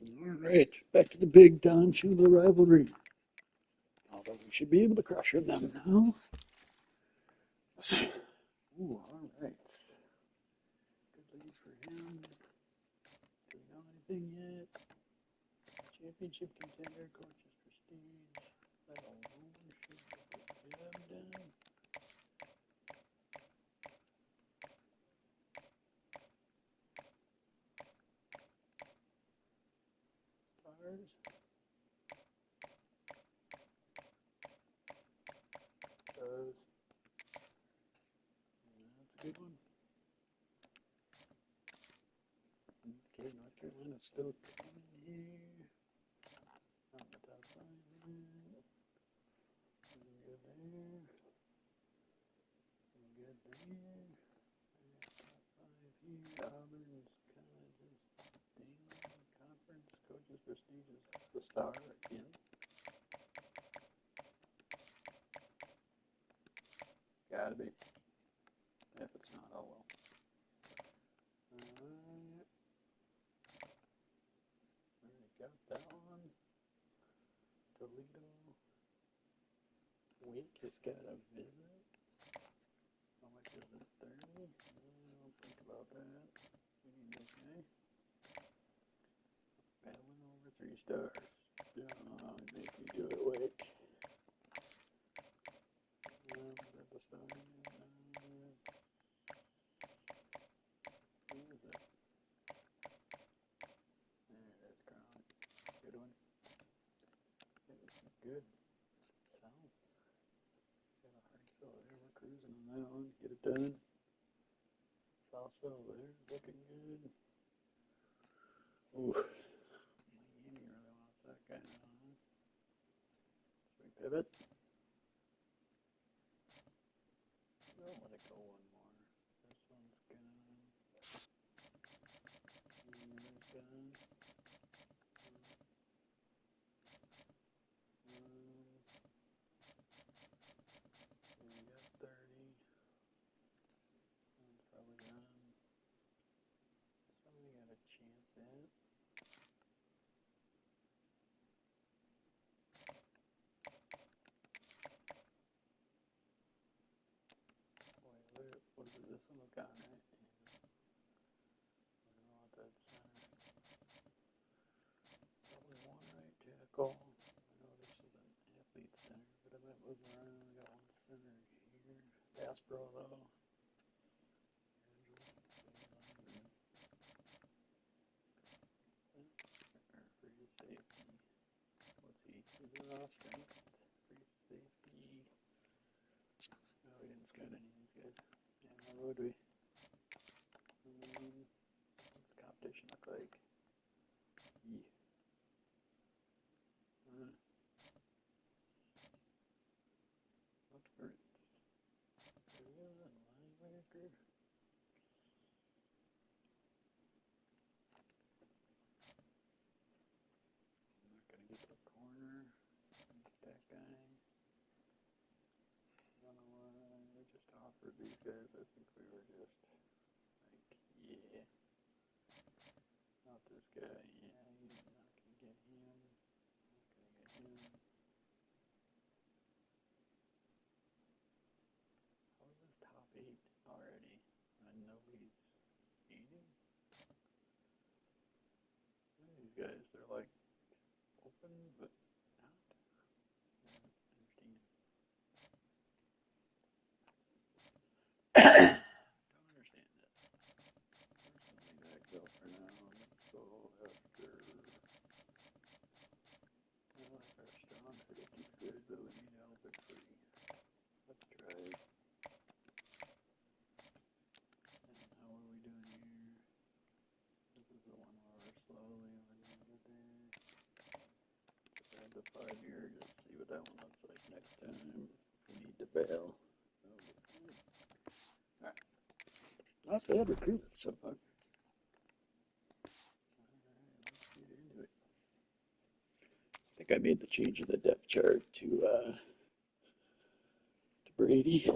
All right, back to the big Don Shula rivalry. Although we should be able to crush them now. Ooh, all right. Good lead for him. Do we know anything yet? Championship contender, coaches prestige. That alone should get the job done. Stars. Does. That's a good one. Okay, North Carolina's still coming here. On the top side. Good there. Good there. Top five here. Auburn's kind of just dangling. Conference coaches prestigious. The star again. Gotta be. If it's not, oh well. Alright. Already got that one. Toledo. Wake has got a visit. How much is it? 30? I'll think about that. We need this guy. Battling over 3 stars. Don't make me do it, Wake. At the start. Who is it? There's Crown. Good one. It was good. South. Got a hard sell there. We're cruising on that one. Get it done. South sell there. Looking good. Ooh. Miami really wants that guy now. Swing pivot. I'll let it go one more. This one's gone. There's gone. We got 30. That's probably done. Somebody got a chance at. Wait, what is it? This one was gone, right? I don't know what that's. Probably one right tackle. I know this is an athlete center, but I might move around. We got one center here. Baspro, though. Free safety. What's he? He's an Oscar. Free safety. No, we didn't scout any of these guys. Yeah, how would we? What's competition look like? Yeah. What's for linebacker? I'm not gonna get to the corner. Get that guy. I don't know why we just offered these guys. I think we were just like, yeah. Not this guy. Yeah, he's not gonna get him. Not gonna get him. How is this top 8 already? And nobody's eating? These guys, they're like open, but not. Don't understand it. That go for now. Let's go after. Well, our strong safety's good, but we need help at free. Let's try it. And how are we doing here? This is the one where we're slowly over there. Let's add the 5-year, just see what that one looks like next time. We need to bail. Alright. Not bad recruitment so far. I think I made the change of the depth chart to Brady,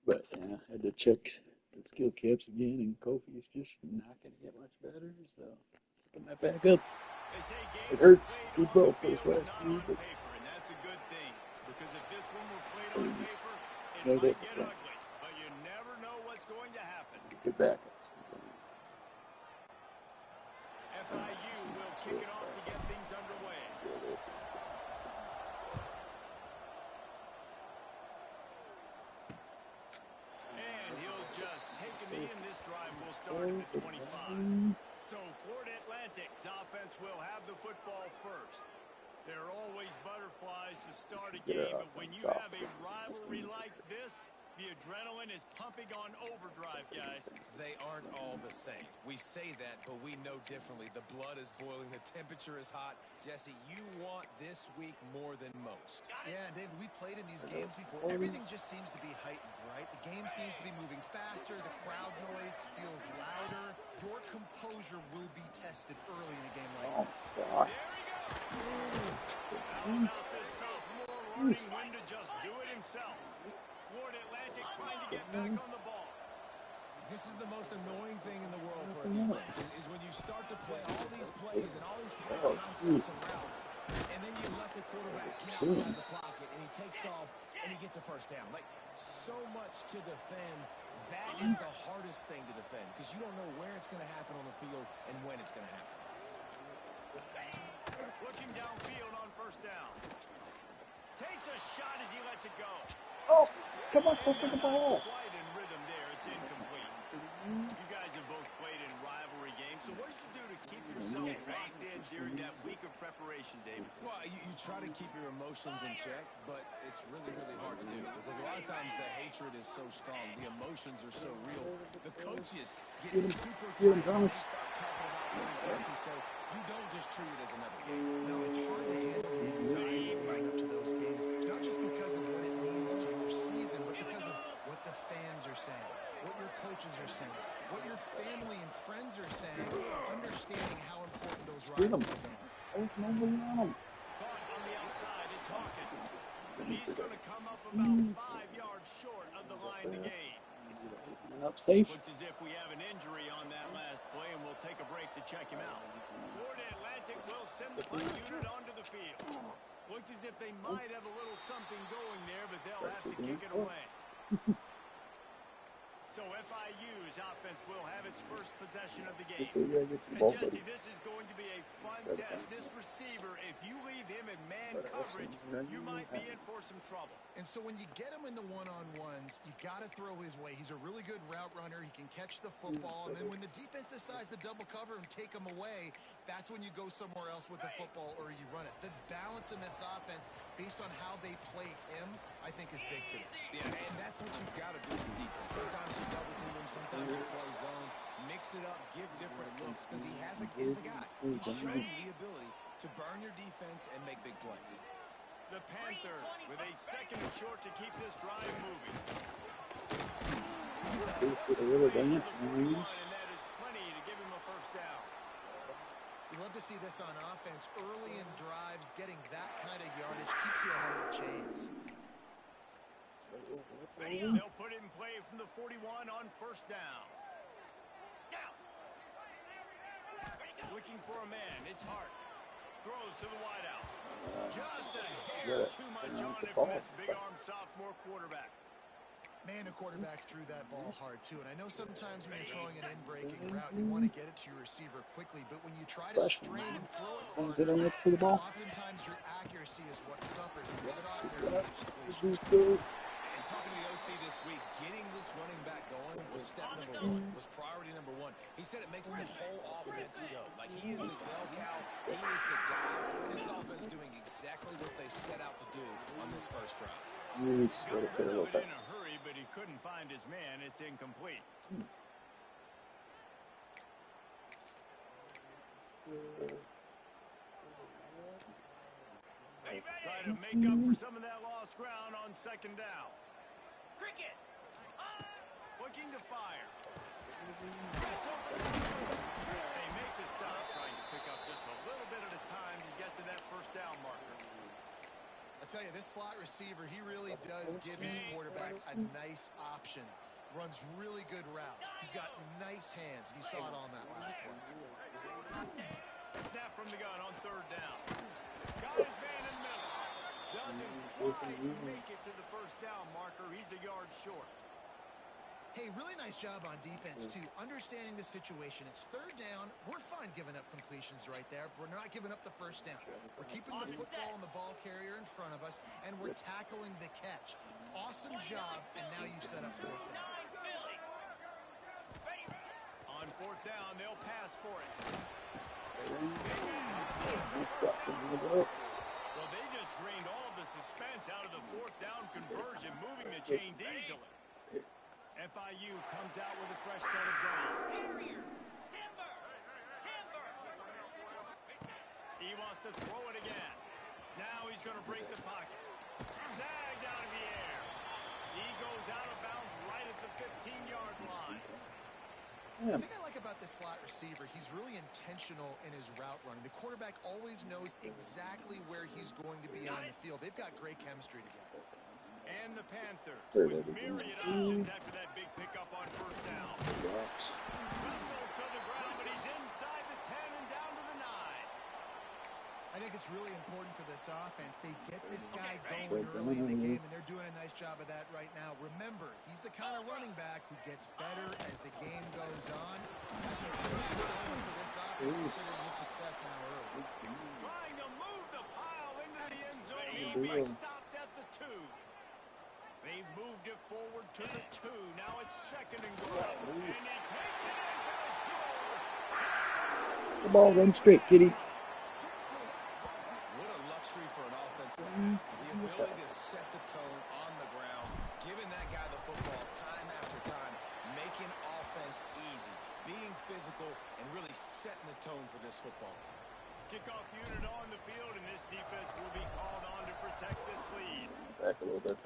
but yeah, I had to check the skill caps again, and Kofi's just not going to get much better, so picking that back up. It hurts. We both those last two, but And that's a good thing, because if this one were played at on least paper, it know might that get the ugly. But you never know what's going to happen. good backups. FIU will kick it off to get things underway. And he'll just take a knee, and this drive will start at the 25. So Florida Atlantic's offense will have the football first. There are always butterflies to start a game, but when you have a rivalry like this, the adrenaline is pumping on overdrive, guys. They aren't all the same. We say that, but we know differently. The blood is boiling. The temperature is hot. Jesse, you want this week more than most. Yeah, and David, we've played in these games before. Everything just seems to be heightened, right? The game seems to be moving faster. The crowd noise feels louder. Your composure will be tested early in a game like this. There he goes. How about this sophomore learning when to just do it himself? Florida Atlantic trying to get back on the ball. This is the most annoying thing in the world for a defense, is when you start to play all these plays and all these pass concepts and routes, and then you let the quarterback get outside the pocket, and he takes off, and he gets a first down. Like, so much to defend. That is the hardest thing to defend, because you don't know where it's going to happen on the field and when it's going to happen. Looking downfield on first down. Takes a shot as he lets it go. Oh, come on, go for the ball. Quite in rhythm there. It's incomplete. You guys have both played in rivalry games, so what did you do to keep yourself locked in during that week of preparation, David? Well, you try to keep your emotions in check, but it's really, really hard to do, because a lot of times the hatred is so strong. The emotions are so real. The coaches get super tight when they start talking about things, Jesse, so you don't just treat it as another game. No, it's hard to handle the anxiety leading up to those games, not just because of what it means to your season, but because of what the fans are saying, what your coaches are saying, what your family and friends are saying, understanding how important those rivalries are. There's nobody on him. Caught on the outside, it's Hawkins. He's going to come up about 5 yards short of the line to gain. Up safe. Looks as if we have an injury on that last play, and we'll take a break to check him out. Florida Atlantic will send the punt unit onto the field. Looks as if they might have a little something going there, but they'll have to kick it away. So FIU's offense will have its first possession of the game. And Jesse, this is going to be a fun test. This receiver, if you leave him in man coverage, you might be in for some trouble. And so when you get him in the one-on-ones, you got to throw his way. He's a really good route runner. He can catch the football. And then when the defense decides to double cover and take him away, that's when you go somewhere else with the football or you run it. The balance in this offense, based on how they play him, I think is big too. Yeah, and that's what you've got to do as a defense. Sometimes you double team him, sometimes you play zone. Mix it up, give different looks, because he has a guy. He's shown the ability to burn your defense and make big plays. The Panthers with a second and short to keep this drive moving. And that is plenty to give him a first down. You love to see this on offense. Early in drives, getting that kind of yardage keeps you ahead of the chains. They'll put it in play from the 41 on first down. Looking for a man. It's Hart. Throws to the wideout. Just a hair too much on it from this big-arm sophomore quarterback. Man, a quarterback threw that ball hard, too. And I know sometimes when you're throwing an in-breaking route, you want to get it to your receiver quickly. But when you try to strain and throw it hard, oftentimes your accuracy is what suffers. And you saw it there. And talking to the OC this week, getting this running back going was step number one, was priority number one. He said it makes the whole offense go. Like, he is the bell cow, he is the guy. This offense doing exactly what they set out to do on this first drive. Got rid of it in a hurry, but he couldn't find his man. It's incomplete. Try to make up for some of that lost ground on second down. Looking to fire. They make the stop, trying to pick up just a little bit at a time to get to that first down marker. I tell you, this slot receiver, he really does give his quarterback a nice option. Runs really good routes. He's got nice hands, and you saw it on that last play. Snap from the gun might make it to the first down marker. He's a yard short. Hey, really nice job on defense, too. Understanding the situation. It's third down. We're fine giving up completions right there. We're not giving up the first down. We're keeping the football and the ball carrier in front of us, and we're tackling the catch. Awesome job, and now you've set up fourth down. On fourth down, they'll pass for it. Well, they just drained all the suspense out of the fourth down conversion, moving the chains easily. FIU comes out with a fresh set of downs. He wants to throw it again. Now he's going to break the pocket. Snagged out of the air. He goes out of bounds right at the 15-yard line. The thing I like about this slot receiver, he's really intentional in his route running. The quarterback always knows exactly where he's going to be on the field. They've got great chemistry together. And the Panthers with myriad options after that big pickup on first down. Whistle to the ground, but he's inside the 10 and down to the 9. I think it's really important for this offense. They get this guy going early in the game, and they're doing a nice job of that right now. Remember, he's the kind of running back who gets better as the game goes on. That's a really good thing for this offense, considering his success now early. Trying to move the pile into the end zone. He'll be stopped at the 2. They've moved it forward to the 2. Now it's second and goal. And he takes it in for a score. The ball, run straight, kitty. What a luxury for an offense to have. The ability to set the tone on the ground, giving that guy the football time after time, making offense easy, being physical, and really setting the tone for this football game. Kickoff unit on the field, and this defense will be called on to protect this lead. Back a little bit.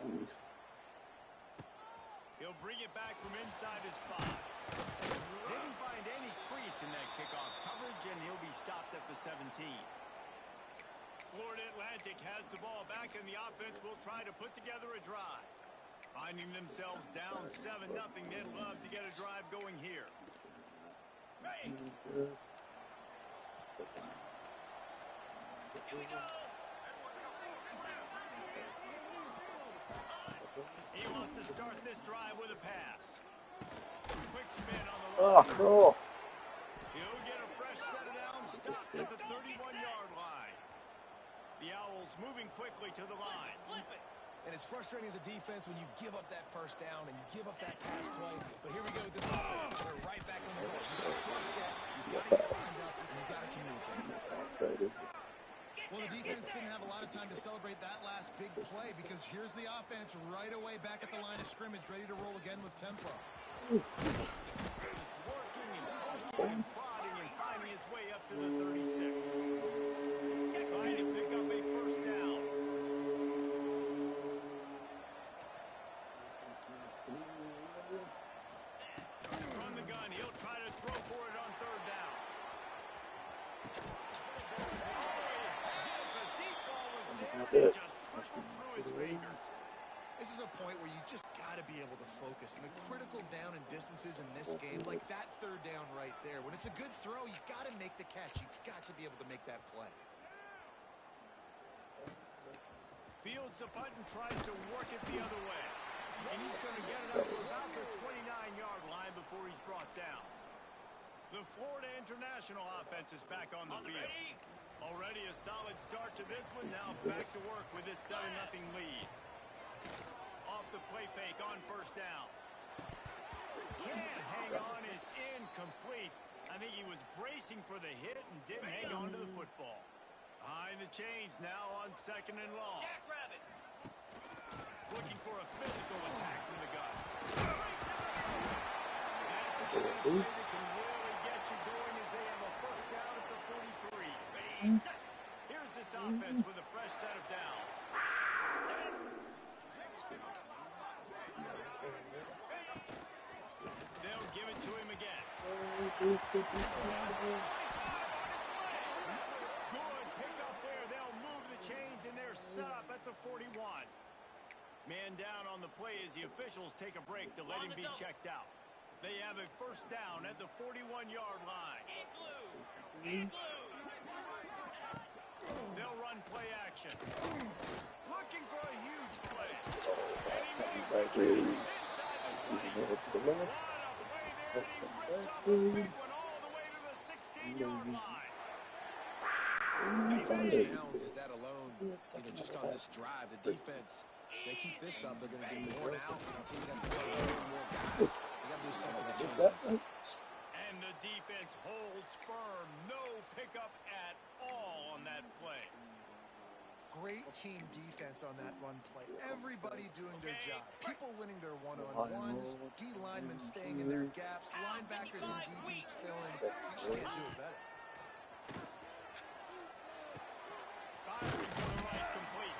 He'll bring it back from inside his spot. Didn't find any crease in that kickoff coverage, and he'll be stopped at the 17. Florida Atlantic has the ball back, and the offense will try to put together a drive. Finding themselves down 7-0, they'd love to get a drive going here. He wants to start this drive with a pass. Quick spin on the line. Oh, cool. He'll get a fresh set of downs, stopped at the 31-yard line. The Owls moving quickly to the line. And it's frustrating as a defense when you give up that first down and you give up that pass play. But here we go with this offense. They're right back on the ball. You got to flush that. You got to get lined up, and you got to communicate. That's how excited. Well, the defense didn't have a lot of time to celebrate that last big play because here's the offense right away back at the line of scrimmage, ready to roll again with tempo. Just working and poking and prodding and finding his way up to the 36. Trying to pick up a first down. Run the gun. He'll try to throw for it on third down. The deep ball was there. It just trickled through his fingers. This is a point where you just got to be able to focus. And the critical down and distances in this game, like that third down right there, when it's a good throw, you got to make the catch. You've got to be able to make that play. Fields the punt and tries to work it the other way. And he's going to get it up to about the 29-yard line before he's brought down. The Florida International offense is back on the field. Already a solid start to this one. Now back to work with this 7-0 lead. Off the play fake on first down. Can't hang on. It's incomplete. I think he was bracing for the hit and didn't hang on to the football. Behind the chains now on second and long. Looking for a physical attack from the gun. That's a good play that can really get you going as they have a first down at the 43. Here's this offense with a fresh set of downs. They'll give it to him again. Good pickup there. They'll move the chains and they're set up at the 41. Man down on the play as the officials take a break to let him be checked out. They have a first down at the 41-yard line. They'll run play action. Looking for a huge play. It's And he coming makes the back catch here. inside the 20. It's to the left. What a play there, and he Coming rips back off a here. big one all the way to the 16-yard line. First downs is that alone, just on this pass. drive, the defense, they keep this up, they're going to get worn out, continue to have to play more and more guys. They got to do something to change this. And the defense holds firm. No pickup at all on that play. Great team defense on that run play. Everybody doing their job. People winning their one-on-ones, D linemen staying in their gaps, linebackers and DBs filling. You just can't do it better. Firing to the right, complete.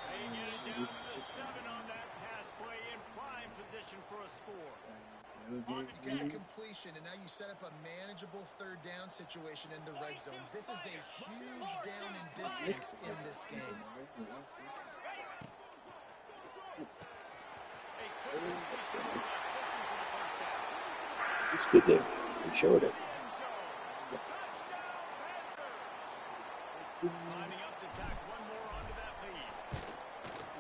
They get it down to the 7 on that pass play, in prime position for a score. You get a completion, and now you set up a manageable third down situation in the red zone. This is a huge down in distance in this game. Just did it. We showed it. Lining up to tack one more onto that lead.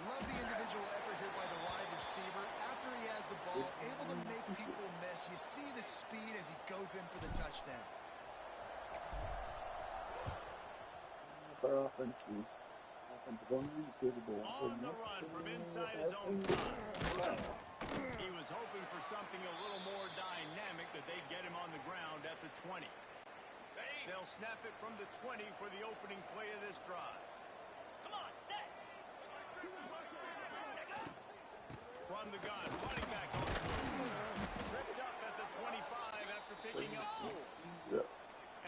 Love the individual effort here by the wide receiver. After he has the ball, able to make people miss. You see the speed as he goes in for the touchdown. Our offensive line is capable of On the run from inside his own 5. He was hoping for something a little more dynamic, that they get him on the ground at the 20. They'll snap it from the 20 for the opening play of this drive. Come on, set. From the gun, running back on the move. Tripped up at the 25 after picking up 4.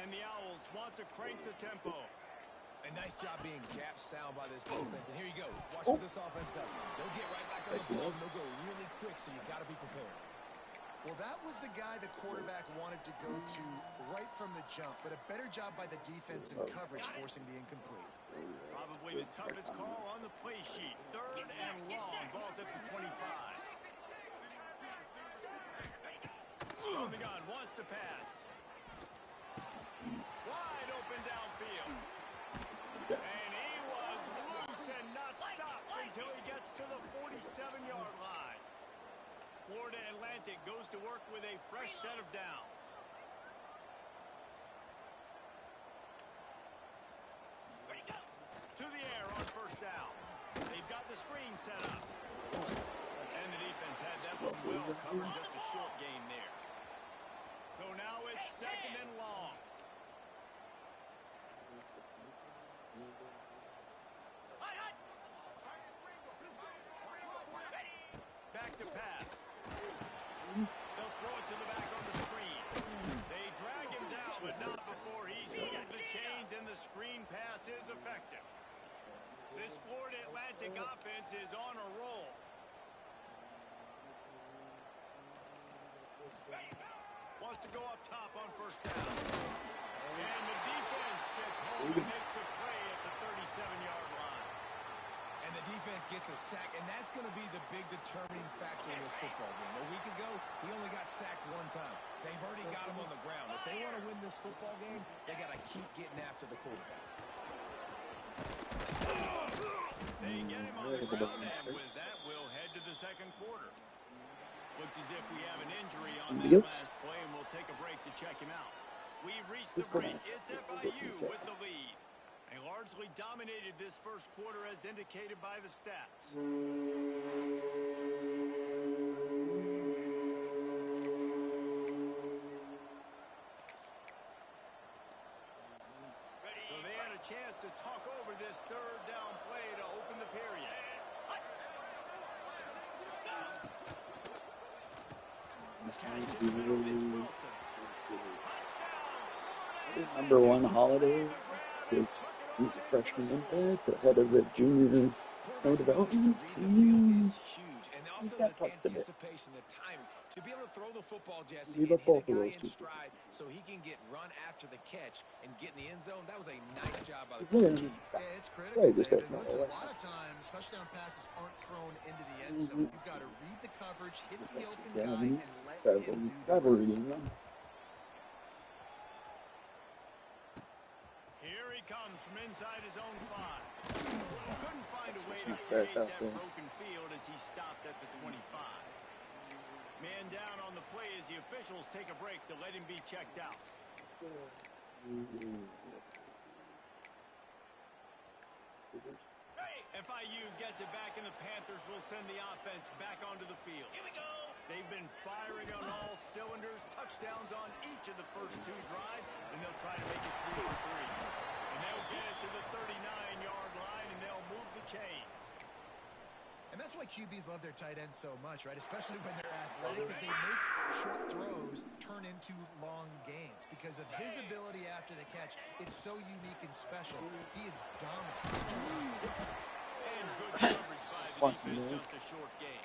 And the Owls want to crank the tempo. A nice job being gap sound by this defense. And here you go. Watch what this offense does. They'll get right back on the ball, and they'll go really quick, so you got to be prepared. Well, that was the guy the quarterback wanted to go to right from the jump, but a better job by the defense in coverage, forcing the incomplete. Probably the toughest call on the play sheet. 3rd and long. Ball's at the 25. On the gun, wants to pass. Wide open downfield. And he was loose and not stopped until he gets to the 47-yard line. Florida Atlantic goes to work with a fresh set of downs. To the air on first down. They've got the screen set up. And the defense had that one well covered, just a short gain there. So now it's 2nd and long. Back to pass. They'll throw it to the back on the screen. They drag him down, but not before he's moved the chains, and the screen pass is effective. This Florida Atlantic offense is on a roll. Wants to go up top on first down. And the defense gets home and makes a play at the 37-yard line. And the defense gets a sack, and that's going to be the big determining factor in this football game. A week ago, he only got sacked 1 time. They've already got him on the ground. If they want to win this football game, they got to keep getting after the quarterback. They get him on the ground, and with that, we'll head to the 2nd quarter. Looks as if we have an injury on that last play, and we'll take a break to check him out. We've reached the break. It's FIU with the lead. They largely dominated this first quarter as indicated by the stats. So they had a chance to talk over this 3rd down play to open the period. Number 1 holiday is he's a freshman impact ahead of the junior no development. Is huge, and He's also got the talk today. anticipation, the timing to be able to throw the football, Jesse, Leave and up hit both a of guy those in two. stride so he can get run after the catch and get in the end zone. That was a nice job by the He's really quarterback. Yeah, it's critical, Right, just David. got Listen, no a lot of times, touchdown passes aren't thrown into the end zone. You've got to read the coverage, hit the open guy, and let him do the rivalry rest. game. Here he comes from inside his own 5. Couldn't find a way to create that broken field as he stopped at the 25. Man down on the play as the officials take a break to let him be checked out. FIU gets it back, and the Panthers will send the offense back onto the field. Here we go. They've been firing on all cylinders, touchdowns on each of the first 2 drives, and they'll try to make it 3 for 3. And they'll get it to the 39-yard line, and they'll move the chains. And that's why QBs love their tight ends so much, right? Especially when they're athletic, because they make short throws turn into long gains. Because of his ability after the catch, it's so unique and special. He is dominant. And good coverage by the defense, just a short game.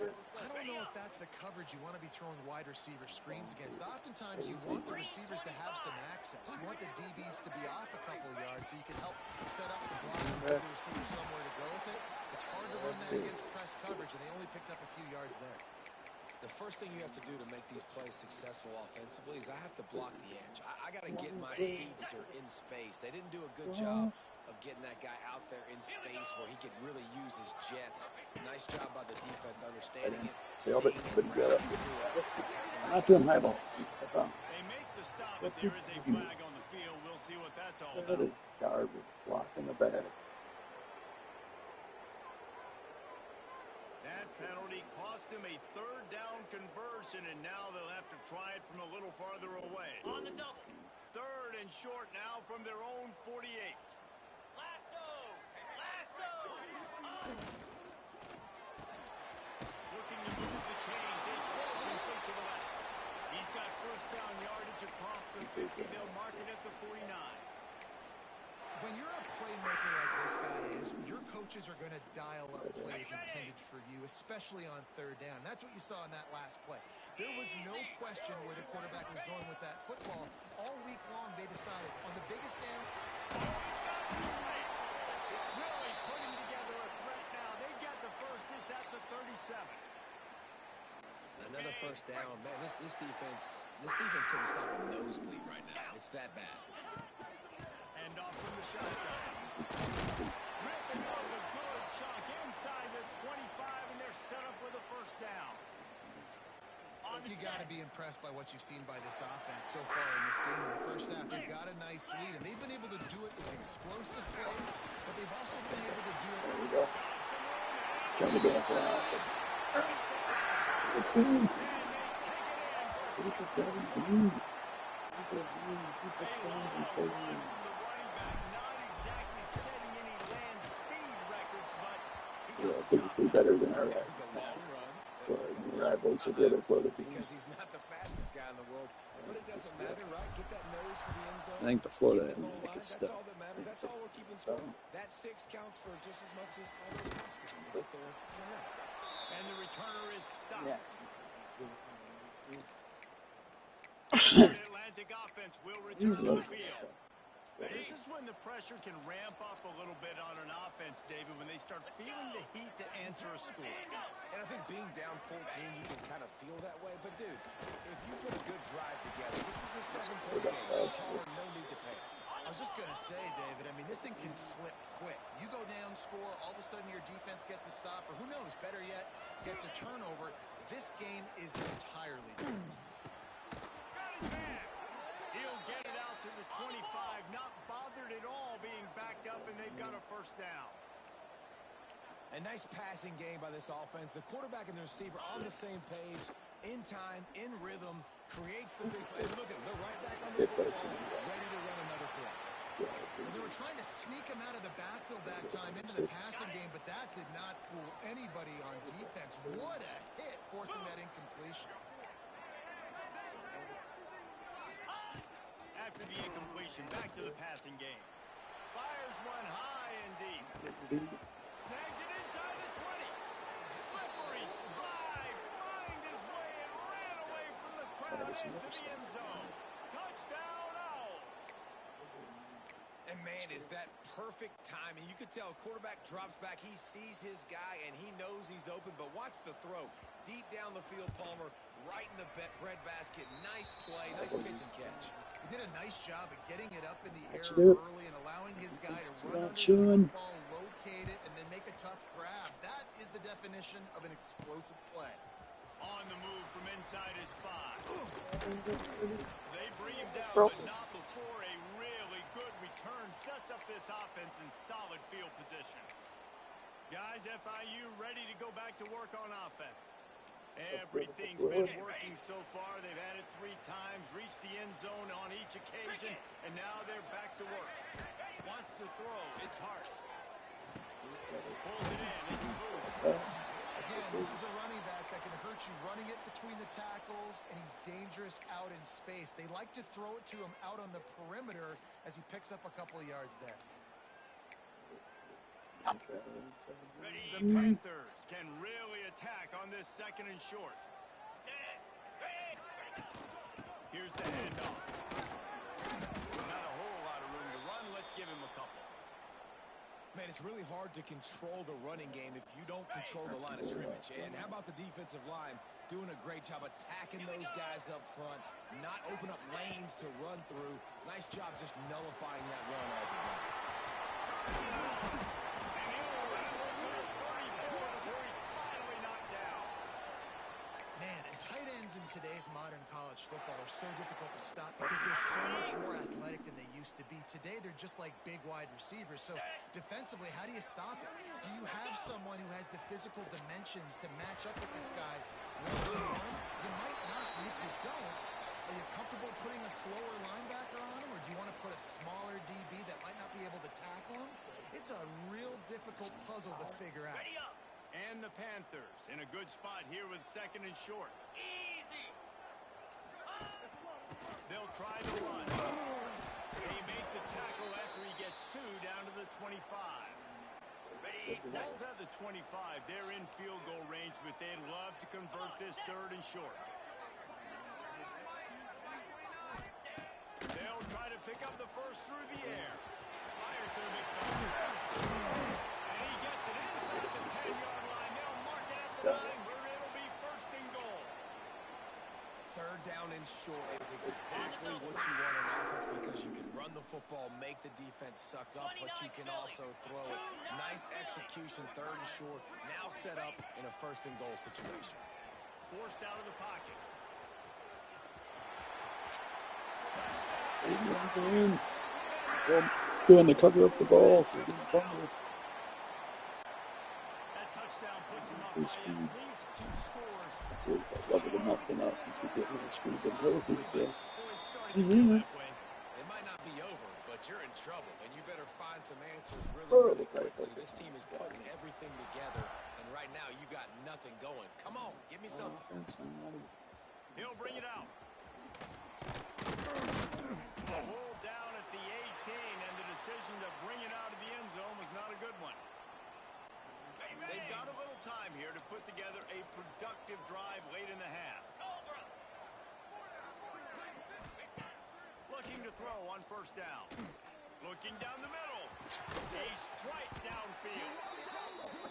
I don't know if that's the coverage you want to be throwing wide receiver screens against. Oftentimes, you want the receivers to have some access. You want the DBs to be off a couple of yards so you can help set up the block and give the receiver somewhere to go with it. It's hard to run that against press coverage, and they only picked up a few yards there. The first thing you have to do to make these plays successful offensively is I have to block the edge. I got to get my speedster in space. They didn't do a good job of getting that guy out there in space where he could really use his jets. Nice job by the defense understanding it. Sailed it pretty good. Not doing high balls. They make the stop, but there is a flag on the field. We'll see what that's all about. That is garbage. Block in the bag. That penalty cost him a 3rd down conversion, and now they'll have to try it from a little farther away. On the double. 3rd and short now from their own 48. Lasso! Looking to move the chains. They throw complete to the left. He's got 1st down yardage across the 50. They'll mark it at the 49. When you're a playmaker like this guy is, your coaches are going to dial up plays intended for you, especially on 3rd down. That's what you saw in that last play. There was no question where the quarterback was going with that football. All week long, they decided on the biggest down. Really putting together a threat now. They get the first. It's at the 37. Another 1st down. Man, this defense couldn't stop a nosebleed right now. It's that bad. And off from the shotgun. Ripping off a good chunk inside the 25, and they're set up with a 1st down. You got to be impressed by what you've seen by this offense so far in this game. In the 1st half, they've got a nice lead, and they've been able to do it with explosive plays, but they've also been able to do it. There we go. It's going to dance around. Yeah, typically better than our guys. So our rivals are good at floating teams. Because he's not the fastest guy in the world, but it doesn't matter, right? Get that nose for the end zone. I think the Florida and make it that's stuff. all that matters. That's all we're keeping score. That 6 counts for just as much as all those fast guys out there. And the returner is stopped. Yeah. The Atlantic offense will return to the field. This is when the pressure can ramp up a little bit on an offense, David, when they start feeling the heat to answer a score. And I think being down 14, you can kind of feel that way. But, dude, if you put a good drive together, this is a 7-point game, so no need to pay. I was just going to say, David, I mean, this thing can flip quick. You go down, score, all of a sudden your defense gets a stop, or who knows, better yet, gets a turnover. This game is entirely different. Got his man. He'll get it out to the 25, not bothered at all being backed up, and they've got a 1st down. A nice passing game by this offense. The quarterback and the receiver on the same page, in time, in rhythm, creates the big play. Look at them, they're right back on the football, ready to run another play. They were trying to sneak him out of the backfield that time into the passing game, but that did not fool anybody on defense. What a hit, forcing that incompletion. After the incompletion, back to the passing game. Fires one high and deep. Snags it inside the 20. Slippery slide. Find his way and ran away from the crowd into the end zone. Touchdown, Owls. And, man, is that perfect timing. You could tell quarterback drops back. He sees his guy, and he knows he's open. But watch the throw. Deep down the field, Palmer, right in the breadbasket. Nice play, nice pitch and catch. did a nice job of getting it up in the air Actually, early and allowing his guy to it's run not under the chewing. football, locate it, and then make a tough grab. That is the definition of an explosive play. On the move from inside his 5. They bring him down, Bro. but not before a really good return sets up this offense in solid field position. Guys, FIU ready to go back to work on offense. Everything's been working so far. They've had it 3 times, reached the end zone on each occasion, and now they're back to work. Wants to throw. It's hard. Pulls it in. It's moved. Again, this is a running back that can hurt you running it between the tackles, and he's dangerous out in space. They like to throw it to him out on the perimeter as he picks up a couple of yards there. The Panthers can really attack on this 2nd and short. Here's the handoff. Not a whole lot of room to run. Let's give him a couple. Man, it's really hard to control the running game if you don't control the line of scrimmage. And how about the defensive line doing a great job attacking those guys up front, not open up lanes to run through. Nice job just nullifying that run altogether. Man, and tight ends in today's modern college football are so difficult to stop because they're so much more athletic than they used to be. Today, they're just like big wide receivers. So defensively, how do you stop it? Do you have someone who has the physical dimensions to match up with this guy one-on-one? You might not, and if you don't, are you comfortable putting a slower linebacker on him, or do you want to put a smaller DB that might not be able to tackle him? It's a real difficult puzzle to figure out. And the Panthers in a good spot here with 2nd and short. Easy. They'll try the run. They make the tackle after he gets 2 down to the 25. Bulls at the 25. They're in field goal range, but they'd love to convert this 3rd and short. They'll try to pick up the first through the air. Fires to the midfield. And he gets it inside the 10-yard line. They'll mark it at the line where it'll be 1st and goal. 3rd down and short is exactly what you want in offense because you can run the football, make the defense suck up, but you can also throw it. Nice execution, 3rd and short, now set up in a 1st and goal situation. Forced out of the pocket. Doing the cover up the ball so he didn't fumble. That touchdown puts him up by at least 2 scores. So I'd love it enough for now since we get rid of screwed up healthy. So It's starting to feel that way. It might not be over, but you're in trouble, and you better find some answers really quickly. This team is putting everything together, and right now you got nothing going. Come on, give me something. He'll bring it out. A hold down at the 18, and the decision to bring it out of the end zone was not a good one. They've got a little time here to put together a productive drive late in the half. Looking to throw on 1st down. Looking down the middle. A strike downfield.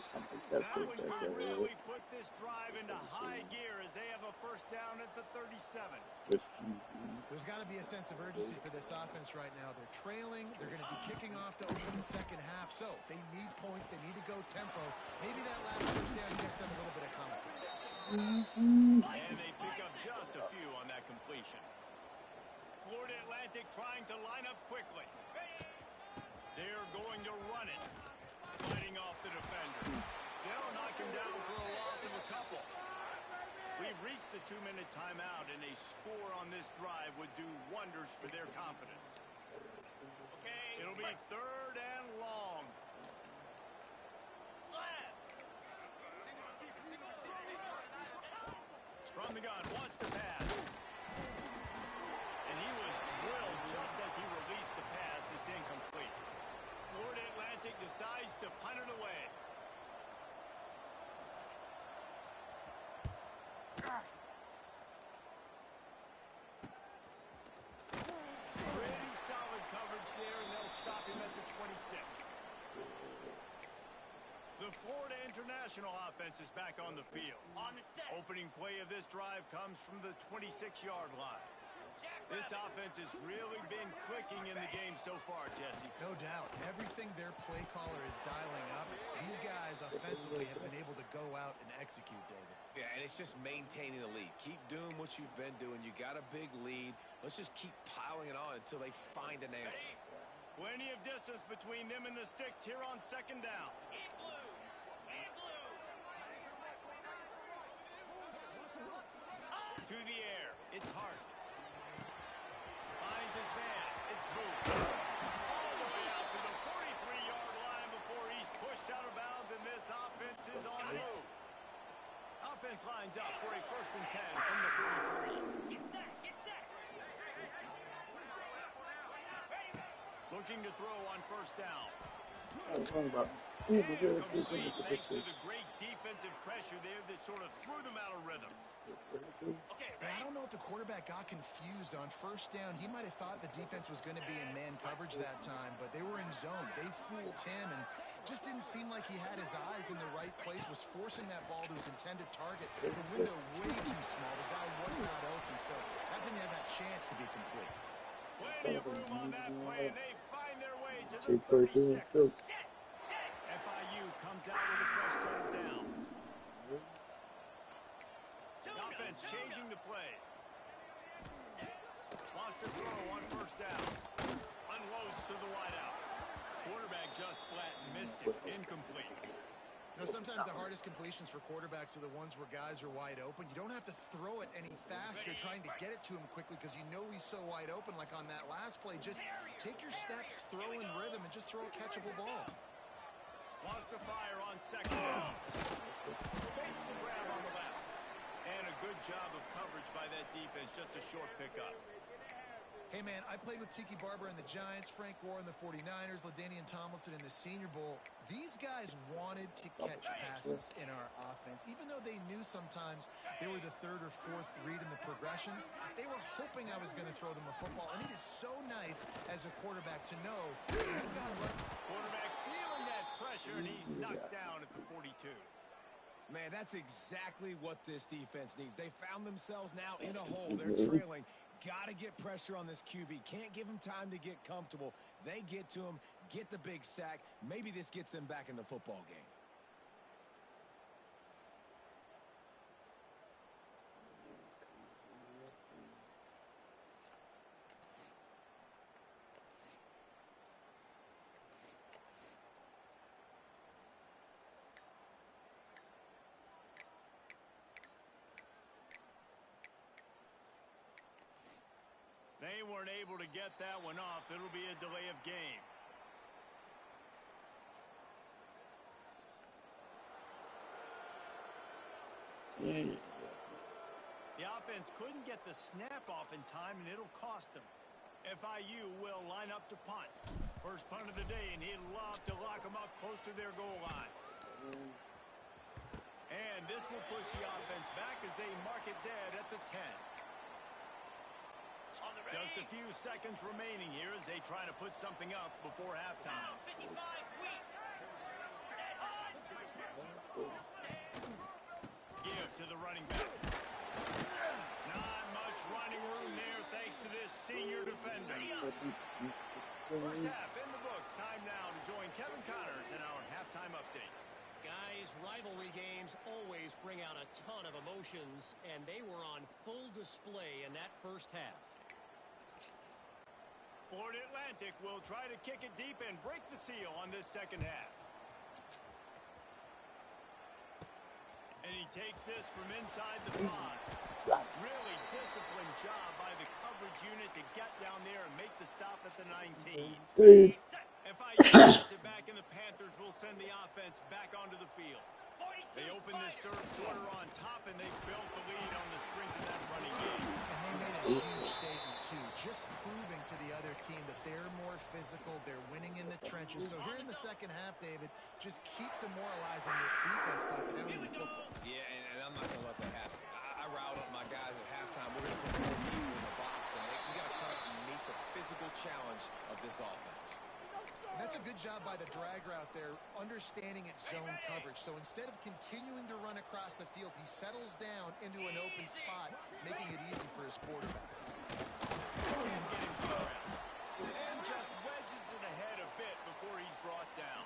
Something's That got to one could really put this drive into high gear as they have a 1st down at the 37. There's got to be a sense of urgency for this offense right now. They're trailing. They're going to be kicking off to open the 2nd half. So they need points. They need to go tempo. Maybe that last 1st down gets them a little bit of confidence. And they pick up just a few on that completion. Florida Atlantic trying to line up quickly. They're going to run it. Fighting off the defender. They'll knock him down for a loss of a couple. We've reached the 2-minute timeout, and a score on this drive would do wonders for their confidence. It'll be 3rd and long. From the gun, wants to pass. And he was drilled just as he released the pass. It's incomplete. Florida Atlantic decides to punt it away. Pretty solid coverage there, and they'll stop him at the 26. The Florida International offense is back on the field. Opening play of this drive comes from the 26-yard line. This offense has really been clicking in the game so far, Jesse. No doubt. Everything their play caller is dialing up, these guys offensively have been able to go out and execute, David. Yeah, and it's just maintaining the lead. Keep doing what you've been doing. You got a big lead. Let's just keep piling it on until they find an answer. Plenty of distance between them and the sticks here on second down. To the air. It's Hart. Finds his man. It's Booth. All the way out to the 43-yard line before he's pushed out of bounds, and this offense is on the move. Offense lines up for a 1st and 10 from the 43. Looking to throw on 1st down. Incomplete thanks to the great defensive pressure there that sort of threw them out of rhythm. I don't know if the quarterback got confused on 1st down. He might have thought the defense was going to be in man coverage that time, but they were in zone. They fooled him and just didn't seem like he had his eyes in the right place, was forcing that ball to his intended target. The window way too small. The guy was not open, so that didn't have that chance to be complete. Plenty of room on that play, and they find their way to the 36. FIU comes out with a fresh set of downs. The offense changing the play. Lost a throw on 1st down. Unloads to the wideout. Quarterback just flat missed it. Incomplete. You know, sometimes the hardest completions for quarterbacks are the ones where guys are wide open. You don't have to throw it any faster trying to get it to him quickly because you know he's so wide open like on that last play. Just take your steps, throw in rhythm, and just throw a catchable ball. Wants to fire on 2nd down. Makes the grab on the left. And a good job of coverage by that defense. Just a short pickup. Hey, man, I played with Tiki Barber and the Giants, Frank Gore and the 49ers, LaDainian Tomlinson in the Senior Bowl. These guys wanted to catch passes in our offense. Even though they knew sometimes they were the 3rd or 4th read in the progression, they were hoping I was going to throw them a football. And it is so nice as a quarterback to know that you've got quarterback feeling that pressure, and he's knocked down at the 42. Man, that's exactly what this defense needs. They found themselves now in a hole. They're trailing. Got to get pressure on this QB. Can't give him time to get comfortable. They get to him, get the big sack. Maybe this gets them back in the football game. They weren't able to get that one off. It'll be a delay of game. The offense couldn't get the snap off in time, and it'll cost them. FIU will line up to punt. First punt of the day, and he'd love to lock them up close to their goal line. And this will push the offense back as they mark it dead at the 10. Just a few seconds remaining here as they try to put something up before halftime. Give to the running back. Not much running room there thanks to this senior defender. First half in the books. Time now to join Kevin Connors in our halftime update. Guys, rivalry games always bring out a ton of emotions, and they were on full display in that first half. Florida Atlantic will try to kick it deep and break the seal on this second half. And he takes this from inside the 5. Really disciplined job by the coverage unit to get down there and make the stop at the 19. FIU gets it back, and the Panthers will send the offense back onto the field. They open this third quarter on top, and they built the lead on the strength of that running game. And they made a huge statement, too, just proving to the other team that they're more physical, they're winning in the trenches. So here in the second half, David, just keep demoralizing this defense by pounding the football. Yeah, and I'm not going to let that happen. I riled up my guys at halftime. We're going to put more people in the box, and we got to come out and meet the physical challenge of this offense. And that's a good job by the drag route there, understanding its zone coverage. So instead of continuing to run across the field, he settles down into an open spot, making it easy for his quarterback. Can't get him to the ground. And just wedges it ahead a bit before he's brought down.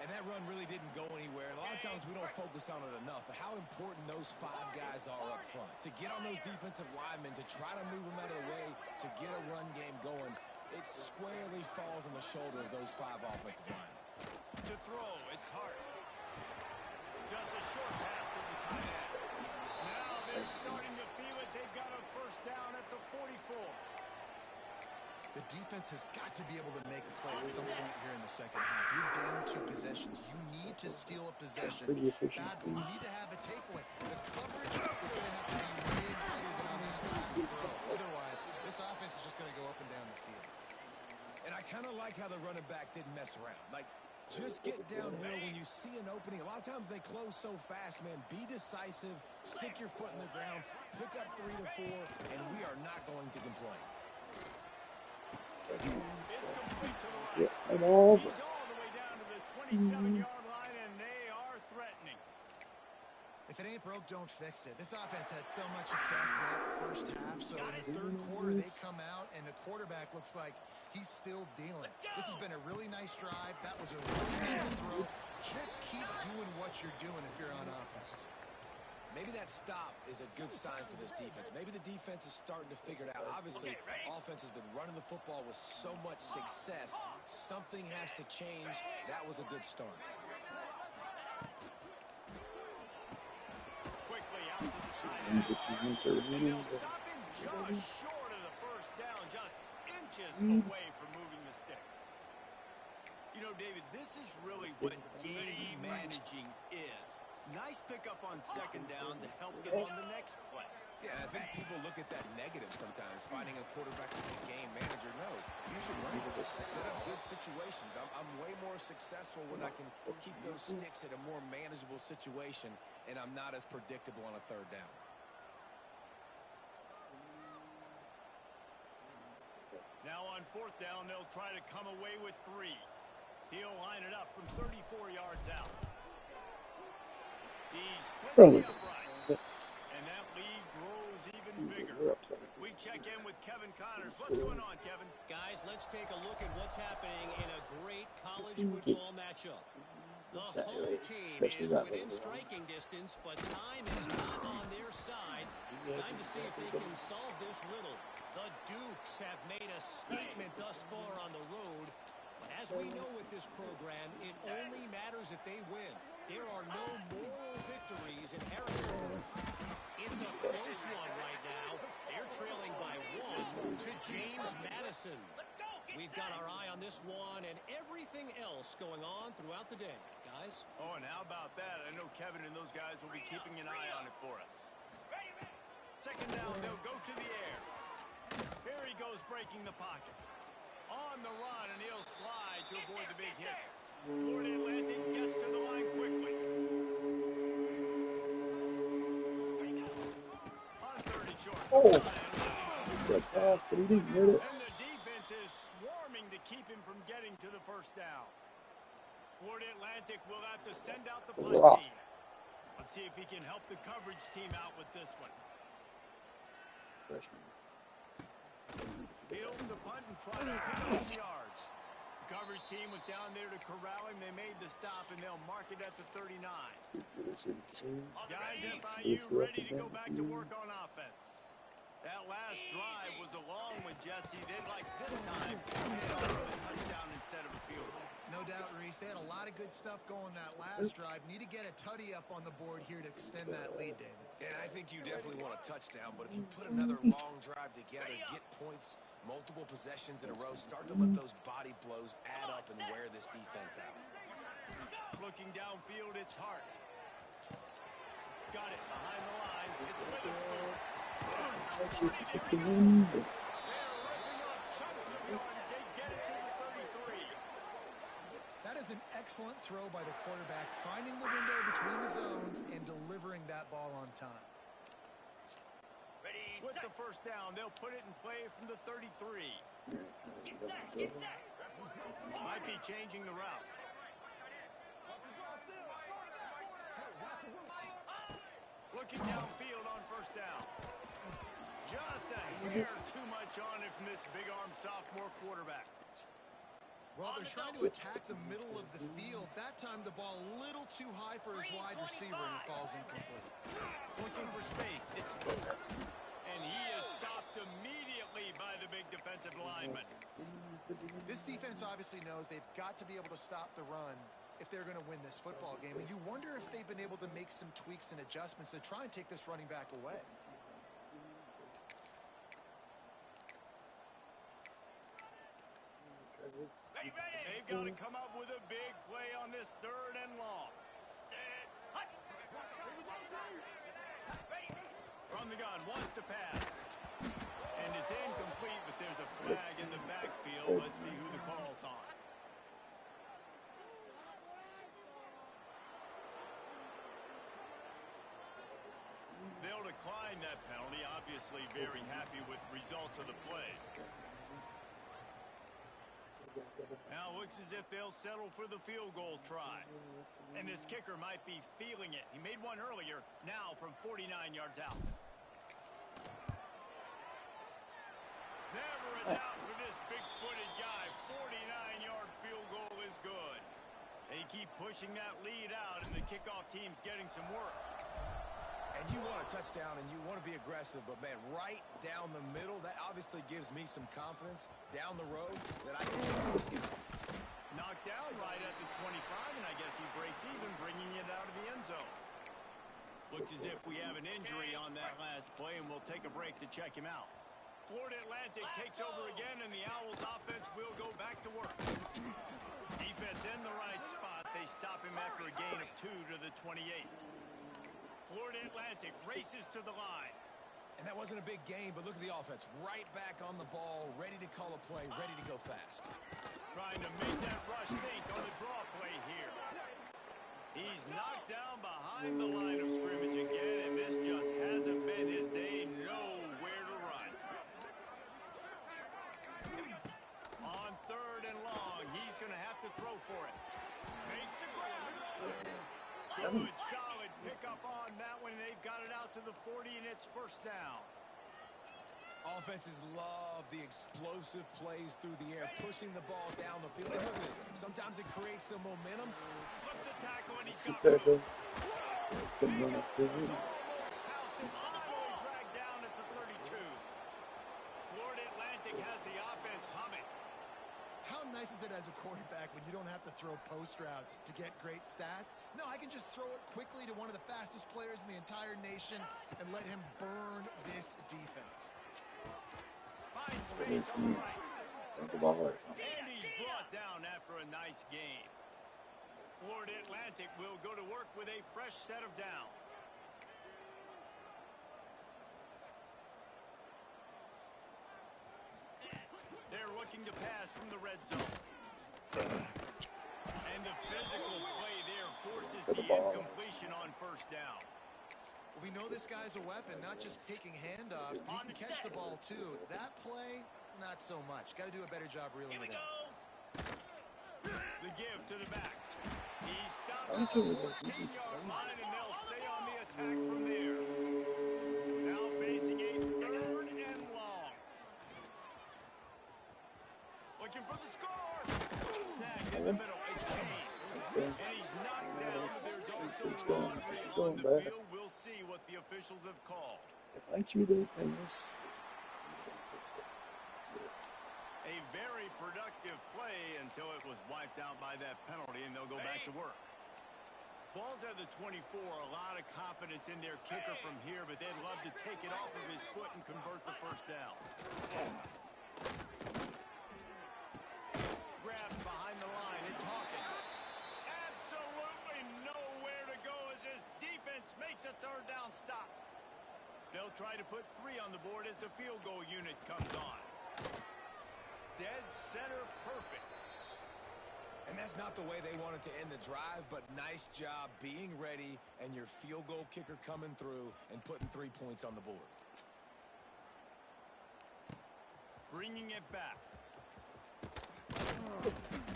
And that run really didn't go anywhere. And a lot of times we don't focus on it enough, but how important those 5 guys are up front. To get on those defensive linemen, to try to move them out of the way, to get a run game going, it squarely falls on the shoulder of those 5 offensive linemen. To throw, it's Hart. Just a short pass to the tight end. Now they're starting to feel it. They've got a first down at the 44. The defense has got to be able to make a play at some point here in the second half. You're down 2 possessions. You need to steal a possession badly. You need to have a takeaway. The coverage is going to have to be way tighter than on that last throw. Otherwise, this offense is just going to go up and down the field. And I kind of like how the running back didn't mess around. Like, just get downhill when you see an opening. A lot of times they close so fast, man. Be decisive, stick your foot in the ground, pick up 3 to 4, and we are not going to complain. It's complete to the right. Yeah, I'm all He's all the way down to the 27-yard line, and they are threatening. If it ain't broke, don't fix it. This offense had so much success in that first half, so in the third quarter they come out, and the quarterback looks like he's still dealing. This has been a really nice drive. That was a really nice throw. Just keep doing what you're doing if you're on offense. Maybe that stop is a good sign for this defense. Maybe the defense is starting to figure it out. Obviously, offense has been running the football with so much success. Something has to change. That was a good start. Quickly out to the tight end. And they'll stop him just short of the first down, just inches away from moving the sticks. You know, David, this is really what game managing is. Nice pickup on second down to help them on the next play. Yeah, I think people look at that negative sometimes, finding a quarterback that's a game manager. No, you should run it. Set up good situations. I'm way more successful when I can keep those sticks at a more manageable situation, and I'm not as predictable on a third down. Now on fourth down, they'll try to come away with 3. He'll line it up from 34 yards out. He splits the uprights, and that lead grows even bigger. We check in with Kevin Connors. What's going on, Kevin? Guys, let's take a look at what's happening in a great college football matchup. The home team is within striking distance, but time is not on their side. Time to see if they can solve this riddle. The Dukes have made a statement thus far on the road. But as we know with this program, it only matters if they win. There are no moral victories in Harrisburg. It's a close one right now. They're trailing by 1 to James Madison. We've got our eye on this one and everything else going on throughout the day. Guys? Oh, and how about that? I know Kevin and those guys will be keeping an eye on it for us. Second down, they'll go to the air. Here he goes breaking the pocket. On the run, and he'll slide to avoid the big hit. Florida Atlantic gets to the line quickly. On 30 short. Oh, good pass, but he didn't hit it. And the defense is swarming to keep him from getting to the first down. Florida Atlantic will have to send out the punt team. Let's see if he can help the coverage team out with this one. Freshman. Fields the punt and try to pick up yards. The coverage team was down there to corral him. They made the stop, and they'll mark it at the 39. Guys, FIU ready to go back to work on offense. That last drive was a long one, Jesse. They'd like this time to head off with a touchdown instead of a field goal. No doubt, Reese. They had a lot of good stuff going that last drive. Need to get a tutty up on the board here to extend that lead, David. And I think you definitely want a touchdown, but if you put another long drive together, get points, multiple possessions in a row, start to let those body blows add up and wear this defense out. Looking downfield, it's Hart. Got it behind the line. It's Witherspoon. That's what you picked him in. They're ripping off chunks of yardage. They get it to the 33. That is an excellent throw by the quarterback, finding the window between the zones and delivering that ball on time. With the first down, they'll put it in play from the 33. Might be changing the route. Looking downfield on first down. Just a hair too much on it from this big-arm sophomore quarterback. Well, they're trying to attack the middle of the field. That time the ball a little too high for his wide receiver, and it falls incomplete. Looking for space. It's and he is stopped immediately by the big defensive lineman. This defense obviously knows they've got to be able to stop the run if they're going to win this football game. And you wonder if they've been able to make some tweaks and adjustments to try and take this running back away. They've got to come up with a big play on this 3rd and long. From the gun, wants to pass. And it's incomplete, but there's a flag in the backfield. Let's see who the call's on. They'll decline that penalty. Obviously very happy with results of the play. Now looks as if they'll settle for the field goal try. And this kicker might be feeling it. He made one earlier, now from 49 yards out. Never a doubt for this big-footed guy. 49-yard field goal is good. They keep pushing that lead out, and the kickoff team's getting some work. And you want a touchdown, and you want to be aggressive, but, man, right down the middle, that obviously gives me some confidence down the road that I can trust this game. Knocked down right at the 25, and I guess he breaks even, bringing it out of the end zone. Looks as if we have an injury on that last play, and we'll take a break to check him out. Florida Atlantic takes over again, and the Owls offense will go back to work. Defense in the right spot. They stop him after a gain of 2 to the 28. Florida Atlantic races to the line. And that wasn't a big gain, but look at the offense. Right back on the ball, ready to call a play, ready to go fast. Trying to make that rush think on the draw play here. He's knocked down behind the line of scrimmage again, and this just hasn't been his day. Nowhere to run. On 3rd and long, he's going to have to throw for it. Makes the grab. Good, solid pickup on that one. They've got it out to the 40, and it's 1st down. Offenses love the explosive plays through the air, pushing the ball down the field. And look at this. Sometimes it creates some momentum. Slips a tackle, and he's got room. Housed and finally dragged down at the 32. Florida Atlantic has the offense humming. How nice is it as a quarterback when you don't have to throw post routes to get great stats? No, I can just throw it quickly to one of the fastest players in the entire nation and let him burn this defense. Finds space on the right. And he's brought down after a nice game. Florida Atlantic will go to work with a fresh set of downs. They're looking to pass from the red zone. And the physical play there forces the incompletion on 1st down. We know this guy's a weapon, not just taking handoffs, but he can catch the ball too. That play, not so much. Got to do a better job reeling it in. The give to the back. He stopped at the 14-yard line, and they'll stay on the attack from there. Now facing a 3rd and long. Looking for the score. Snagged in the middle. It's Kane. And he's knocked down. There's also laundry on the field. We'll see what the officials have called. If I threw the pass, A very productive play until it was wiped out by that penalty, and they'll go back to work. Ball's at the 24. A lot of confidence in their kicker from here, but they'd love to take it off of his foot and convert the 1st down. Grabbed behind the line. It's Hawkins. Absolutely nowhere to go as his defense makes a 3rd down stop. They'll try to put 3 on the board as the field goal unit comes on. Dead center perfect. And that's not the way they wanted to end the drive, but nice job being ready and your field goal kicker coming through and putting 3 points on the board. Bringing it back.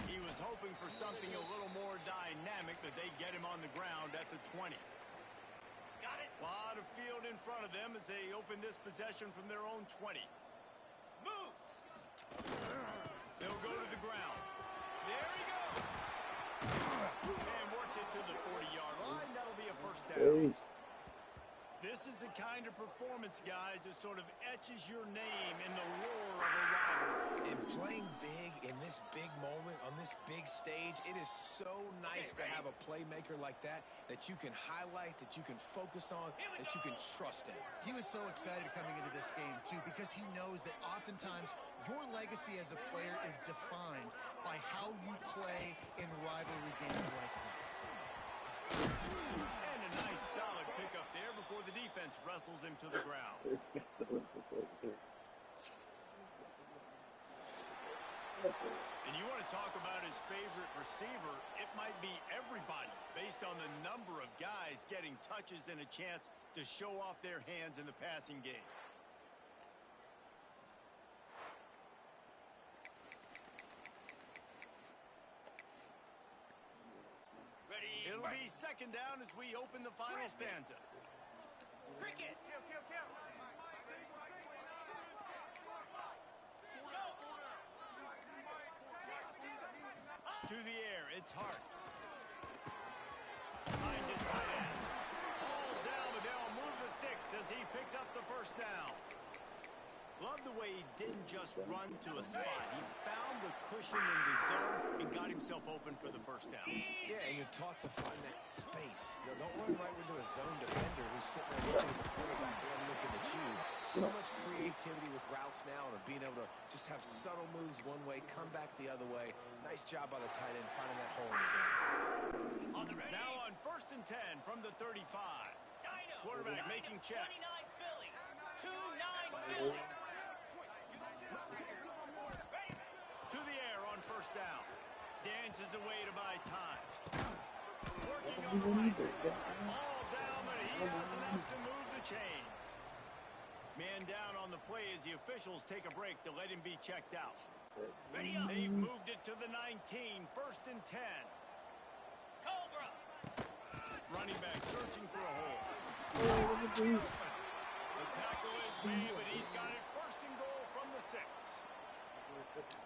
He was hoping for something a little more dynamic, but they get him on the ground at the 20. Got it. A lot of field in front of them as they open this possession from their own 20. Moves. They'll go to the ground. There he goes. And works it to the 40-yard line. That'll be a first down. This is the kind of performance, guys, that sort of etches your name in the roar of a rivalry. And playing big in this big moment, on this big stage, it is so nice to have a playmaker like that you can highlight, that you can focus on, that you can trust in. He was so excited coming into this game, too, because he knows that oftentimes your legacy as a player is defined by how you play in rivalry games like this. And a nice solid pickup there before the defense wrestles him to the ground. And you want to talk about his favorite receiver, it might be everybody based on the number of guys getting touches and a chance to show off their hands in the passing game. It'll be second down as we open the final stanza. Cricket. To the air, it's Hart. Finds his tight end. All down, but they'll move the sticks as he picks up the first down. Love the way he didn't just run to a spot. He found the cushion in the zone and got himself open for the first down. Yeah, and you're taught to find that space. You know, don't run right into a zone defender who's sitting there looking at the quarterback and looking at you. So much creativity with routes now and being able to just have subtle moves one way, come back the other way. Nice job by the tight end finding that hole in the zone. Now on 1st and 10 from the 35. Quarterback making checks. 29 Philly. 2-9 Philly. To the air on first down. Dances away to buy time. Working on the right. All down, but he has enough to move the chains. Man down on the play as the officials take a break to let him be checked out. They've moved it to the 19. 1st and 10. Cobra. Running back searching for a hole. Oh, The tackle is made, but he's got it 1st and goal from the 6.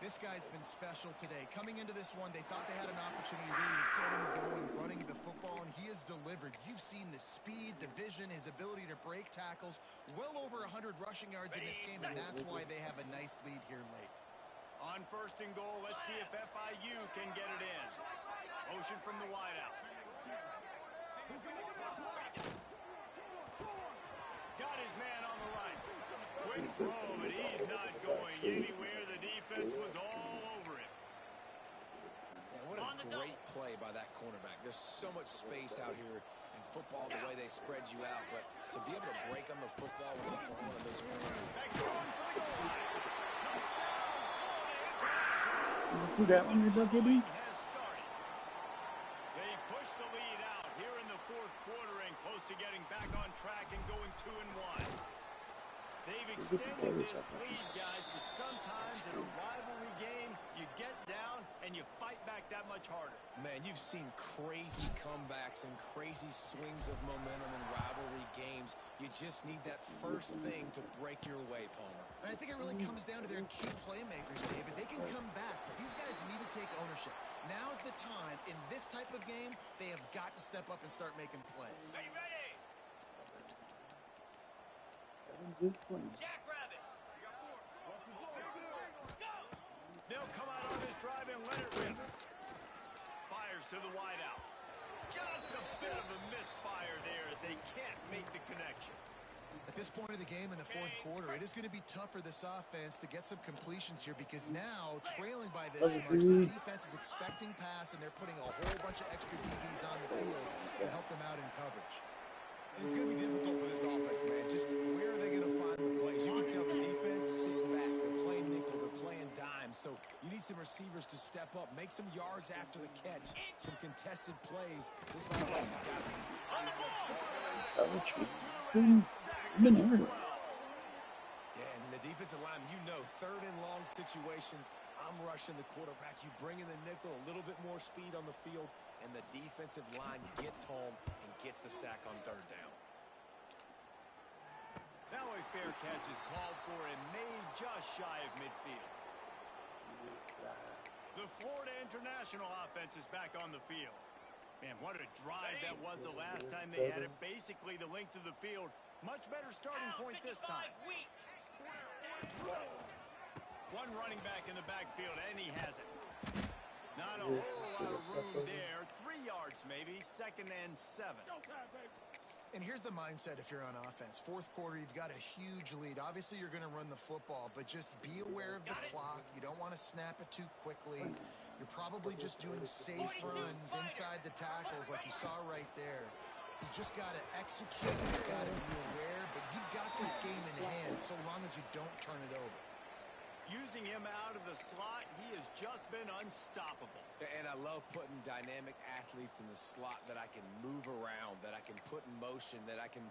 This guy's been special today. Coming into this one, they thought they had an opportunity really to get him going, running the football, and he has delivered. You've seen the speed, the vision, his ability to break tackles. Well over 100 rushing yards in this game, and that's why they have a nice lead here late. On 1st and goal, let's see if FIU can get it in. Motion from the wideout. Got his man on the right. Quick throw, but he's not going anywhere. The defense was all over him. And what a great play by that cornerback. There's so much space out here in football, the way they spread you out, but to be able to break on the football when he's throwing one of those corners. Back throwing for the goal line. you see that one, you buddy? Has started. They push the lead out here in the 4th quarter and close to getting back on track and going 2-1. They've extended this lead, guys, but sometimes in a rivalry game, you get down and you fight back that much harder. Man, you've seen crazy comebacks and crazy swings of momentum in rivalry games. You just need that first thing to break your way, Palmer. And I think it really comes down to their key playmakers, David. They can come back, but these guys need to take ownership. Now's the time. In this type of game, they have got to step up and start making plays. Ready. Jackrabbit. Go. They'll come out on this drive and let it rip. Fires to the wideout. Just a bit of a misfire there as they can't make the connection. At this point of the game in the 4th quarter, it is going to be tough for this offense to get some completions here because now, trailing by this much, the defense is expecting pass, and they're putting a whole bunch of extra DBs on the field to help them out in coverage. And it's going to be difficult for this offense, man. Just where are they going to find the plays? You can tell the defense sitting back. They're playing nickel. They're playing dime. So you need some receivers to step up, make some yards after the catch, some contested plays. This offense has got to be. Been everywhere. Yeah, and the defensive line, 3rd and long situations, I'm rushing the quarterback. You bring in the nickel, a little bit more speed on the field, and the defensive line gets home and gets the sack on 3rd down. Now a fair catch is called for and made just shy of midfield. The Florida International offense is back on the field. Man, what a drive that was the last time they had it. Basically the length of the field. Much better starting point this time. One running back in the backfield, and he has it. Not a whole lot of room there. 3 yards maybe, 2nd and 7. And here's the mindset if you're on offense. Fourth quarter, you've got a huge lead. Obviously, you're going to run the football, but just be aware of the clock. You don't want to snap it too quickly. You're probably just doing safe runs inside the tackles like you saw right there. You just got to execute. You've got to be aware, but you've got this game in hand so long as you don't turn it over. Using him out of the slot, he has just been unstoppable. And I love putting dynamic athletes in the slot that I can move around, that I can put in motion, that I can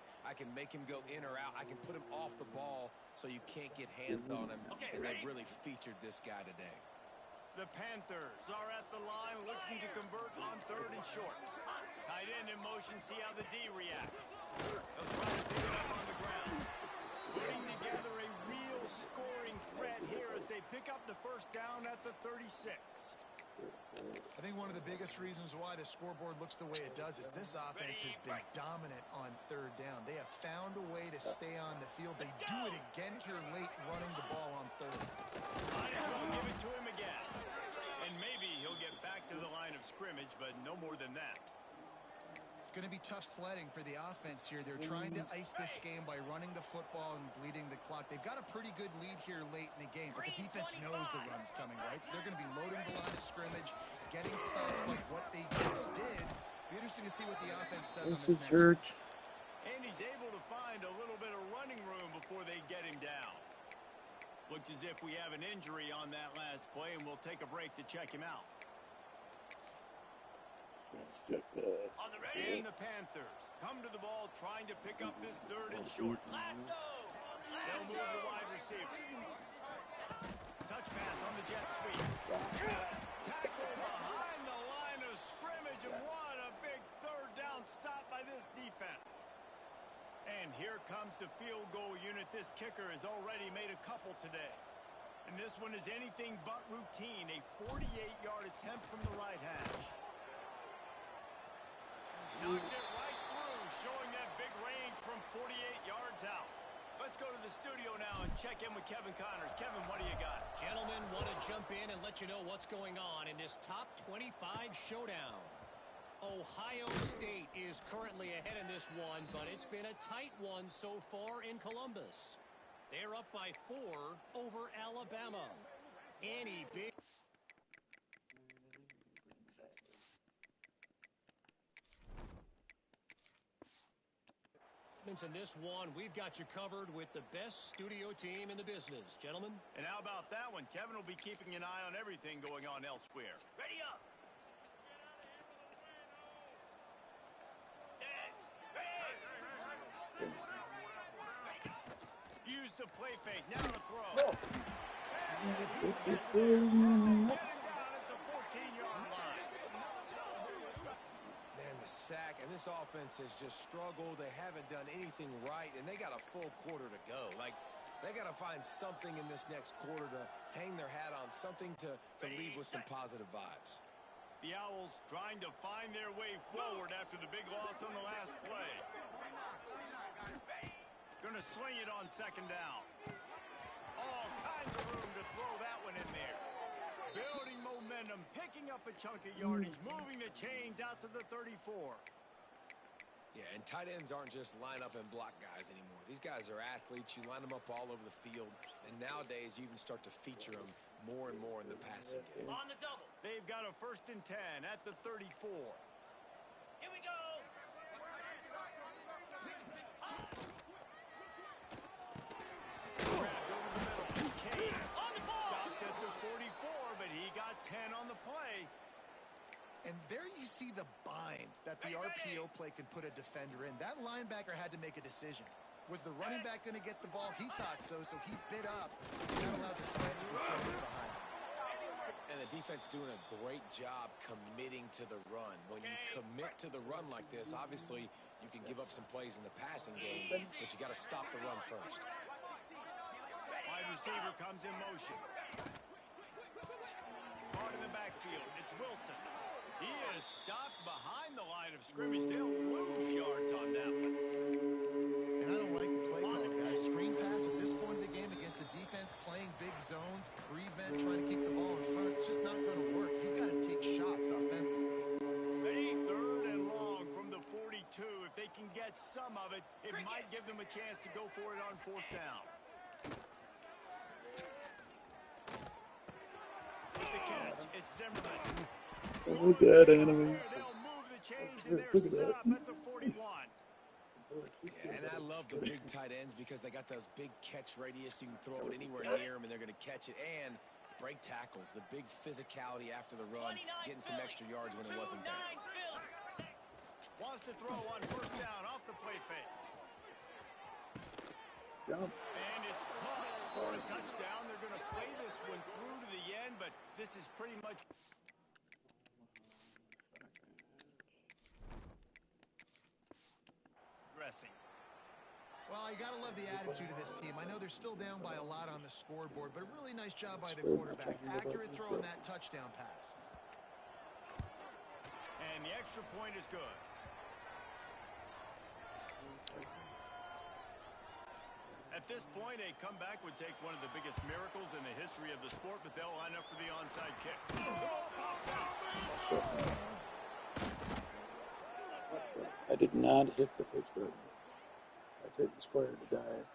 make him go in or out. I can put him off the ball so you can't get hands on him. And they've really featured this guy today. The Panthers are at the line looking to convert on 3rd and short. Tight end in motion, see how the D reacts. They'll try to pick it up on the ground. Putting together a real scoring threat here as they pick up the first down at the 36. I think one of the biggest reasons why the scoreboard looks the way it does is this offense has been dominant on 3rd down. They have found a way to stay on the field. They do it again here late running the ball on 3rd. Might as well give it to him again. And maybe he'll get back to the line of scrimmage, but no more than that. It's going to be tough sledding for the offense here. They're trying to ice this game by running the football and bleeding the clock. They've got a pretty good lead here late in the game, but the defense knows the run's coming, right? So they're going to be loading the line of scrimmage, getting stops like what they just did. Be interesting to see what the offense does on this next hurt. And he's able to find a little bit of running room before they get him down. Looks as if we have an injury on that last play, and we'll take a break to check him out. On the ready. And the Panthers come to the ball trying to pick up this 3rd and short. Lasso. They'll move the wide receiver. Touch pass on the jet sweep. Tackle behind the line of scrimmage, and what a big 3rd down stop by this defense. And here comes the field goal unit. This kicker has already made a couple today. And this one is anything but routine. A 48-yard attempt from the right hash. Knocked it right through, showing that big range from 48 yards out. Let's go to the studio now and check in with Kevin Connors. Kevin, what do you got? Gentlemen, want to jump in and let you know what's going on in this top 25 showdown. Ohio State is currently ahead in this one, but it's been a tight one so far in Columbus. They're up by 4 over Alabama. Any big... In this one, we've got you covered with the best studio team in the business, gentlemen. And how about that one? Kevin will be keeping an eye on everything going on elsewhere. Ready up. Use the play fake. Now to throw. Oh. Get him down at the 14-yard line. Man, the sack, and this offense has just struggled. They haven't done anything right, and they got a full quarter to go. Like, they got to find something in this next quarter to hang their hat on, something to leave with some positive vibes. The Owls trying to find their way forward after the big loss on the last play. Going to sling it on 2nd down. All kinds of room to throw that one in there. Building momentum, picking up a chunk of yardage, moving the chains out to the 34. Yeah, and tight ends aren't just line up and block guys anymore. These guys are athletes. You line them up all over the field. And nowadays, you even start to feature them more and more in the passing game. On the double. They've got a 1st and 10 at the 34. Here we go. Grabbed over the middle. Kane On the ball. stopped at the 44, but he got 10 on the play. And there you see the bind that the RPO play can put a defender in. That linebacker had to make a decision. Was the running back going to get the ball? He thought so, so he bit up. Not allowed the slant to be thrown behind. And the defense doing a great job committing to the run. When you commit to the run like this, obviously you can give up some plays in the passing game, but you got to stop the run first. Wide receiver comes in motion. Caught in the backfield. It's Wilson. He is stopped behind the line of scrimmage. They'll lose yards on that one. And I don't like the play call, guys. Screen pass at this point of the game against the defense, playing big zones, prevent, trying to keep the ball in front. It's just not going to work. You've got to take shots offensively. 3rd and long from the 42. If they can get some of it, it might give them a chance to go for it on 4th down. With the catch, it's Zimmerman. Oh, look at that enemy. They'll move the chains, and they're Look at set that. up at the 41. Yeah, and I love the big tight ends because they got those big catch radius. You can throw it anywhere near them, and they're going to catch it. And break tackles, the big physicality after the run, getting some extra yards when it wasn't there. Wants to throw on 1st down off the play fake. Jump. And it's caught for a touchdown. They're going to play this one through to the end, but this is pretty much... dressing. Well, you got to love the attitude of this team. I know they're still down by a lot on the scoreboard, but a really nice job by the quarterback. Accurate throw in that touchdown pass. And the extra point is good. At this point, a comeback would take one of the biggest miracles in the history of the sport, but they'll line up for the onside kick. The ball pops out. I did not hit the pitch button. I was hitting square to dive.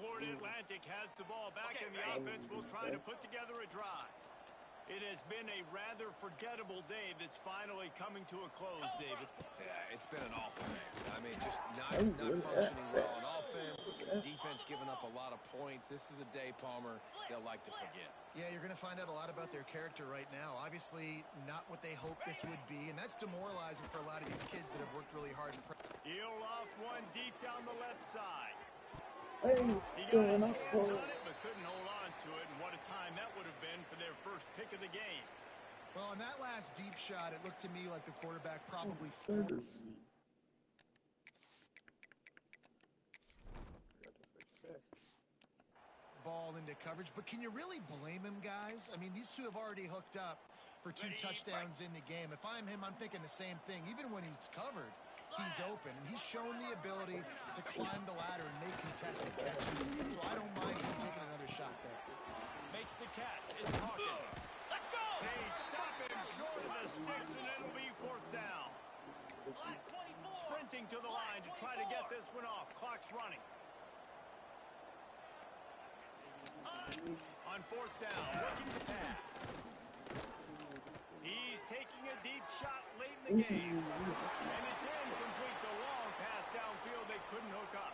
Florida Atlantic has the ball back, and the offense will try to put together a drive. It has been a rather forgettable day that's finally coming to a close, David. Yeah, it's been an awful day. I mean, just not functioning well on offense, defense giving up a lot of points. This is a day, Palmer, they'll like to forget. Yeah, you're going to find out a lot about their character right now. Obviously, not what they hoped this would be, and that's demoralizing for a lot of these kids that have worked really hard. He'll loft one deep down the left side. Hey, it's He got going his up. hands on it, but couldn't hold on to it, and what a time that would have been for their first pick of the game. Well, on that last deep shot, it looked to me like the quarterback probably ball into coverage, but can you really blame him, guys? I mean, these two have already hooked up for 2 touchdowns in the game. If I'm him, I'm thinking the same thing. Even when he's covered, he's open, and he's shown the ability to climb the ladder and make contested catches. So I don't mind him taking another shot there. Makes the catch. It's Hawkins. Let's go! They stop him short of the sticks, and it'll be 4th down. Sprinting to the line to try to get this one off. Clock's running. On 4th down, looking to pass. He's taking a deep shot late in the game. And it's incomplete. The long pass downfield, they couldn't hook up.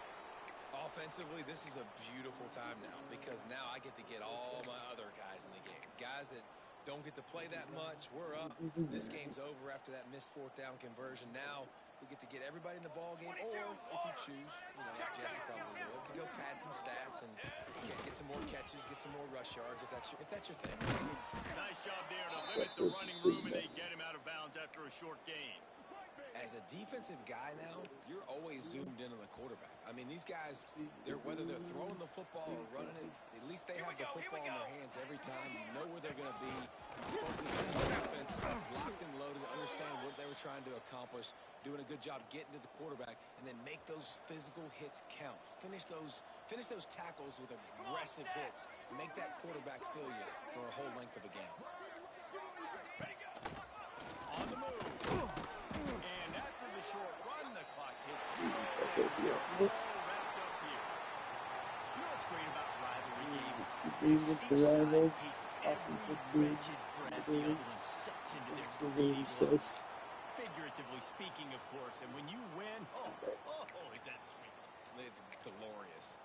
Offensively, this is a beautiful time now because now I get to get all my other guys in the game. Guys that don't get to play that much. We're up. This game's over after that missed 4th down conversion. Now we get to get everybody in the ball game, or if you choose, like Jesse probably would, to go pad some stats and get some more catches, get some more rush yards if that's your thing. Nice job there to limit the running room, and they get him out of bounds after a short game. As a defensive guy now, you're always zoomed in on the quarterback. I mean, these guys, whether they're throwing the football or running it, at least they have the football in their hands every time. You know where they're going to be. You focus on the offense, locked and loaded, understand what they were trying to accomplish, doing a good job getting to the quarterback, and then make those physical hits count. Finish those tackles with aggressive hits. Make that quarterback feel you for a whole length of a game. On the move. And after the short run, the clock hits 0. All wrapped up here. You know what's great about rivalry games? Being against the rivals, offensive being Rigid breath the other one sucks into their it's greedy really lungs. sus. Figuratively speaking, of course. And when you win, oh, is that sweet. It's glorious.